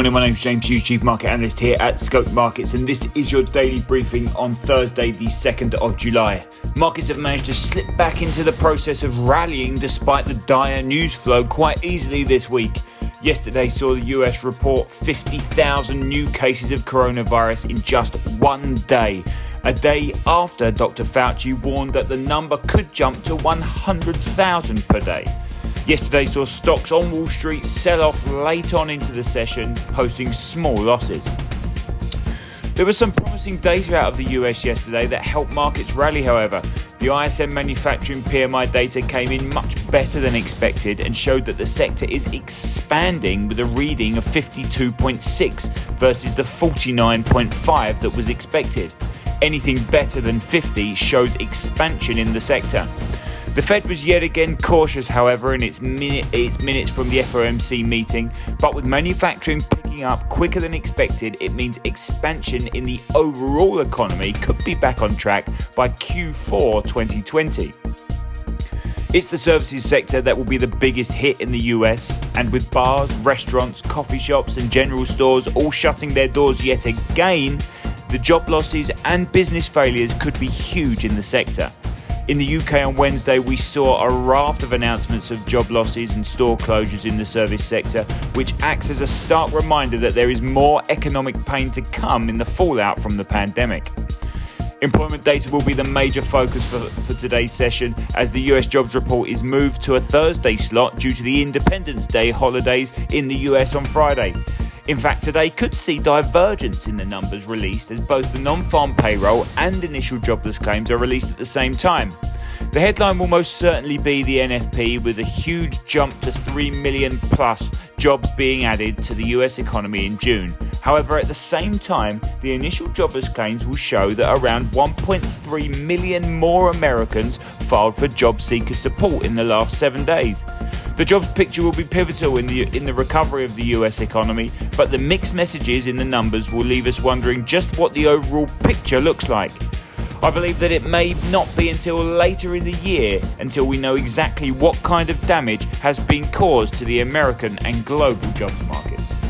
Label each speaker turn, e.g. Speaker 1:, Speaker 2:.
Speaker 1: morning, my name's James Hughes, Chief Market Analyst here at Scope Markets, and this is your daily briefing on Thursday, the 2nd of July. Markets have managed to slip back into the process of rallying despite the dire news flow quite easily this week. Yesterday saw the US report 50,000 new cases of coronavirus in just one day, a day after Dr. Fauci warned that the number could jump to 100,000 per day. Yesterday saw stocks on Wall Street sell off late on into the session, posting small losses. There was some promising data out of the US yesterday that helped markets rally, however. The ISM manufacturing PMI data came in much better than expected and showed that the sector is expanding with a reading of 52.6 versus the 49.5 that was expected. Anything better than 50 shows expansion in the sector. The Fed was yet again cautious, however, in its minutes from the FOMC meeting, but with manufacturing picking up quicker than expected, it means expansion in the overall economy could be back on track by Q4 2020. It's the services sector that will be the biggest hit in the US, and with bars, restaurants, coffee shops and general stores all shutting their doors yet again, the job losses and business failures could be huge in the sector. In the UK on Wednesday, we saw a raft of announcements of job losses and store closures in the service sector, which acts as a stark reminder that there is more economic pain to come in the fallout from the pandemic. Employment data will be the major focus for today's session, as the US jobs report is moved to a Thursday slot due to the Independence Day holidays in the US on Friday. In fact, today could see divergence in the numbers released, as both the non-farm payroll and initial jobless claims are released at the same time. The headline will most certainly be the NFP, with a huge jump to 3 million plus jobs being added to the US economy in June. However, at the same time, the initial jobless claims will show that around 1.3 million more Americans filed for job seeker support in the last 7 days. The jobs picture will be pivotal in the recovery of the US economy, but the mixed messages in the numbers will leave us wondering just what the overall picture looks like. I believe that it may not be until later in the year until we know exactly what kind of damage has been caused to the American and global jobs markets.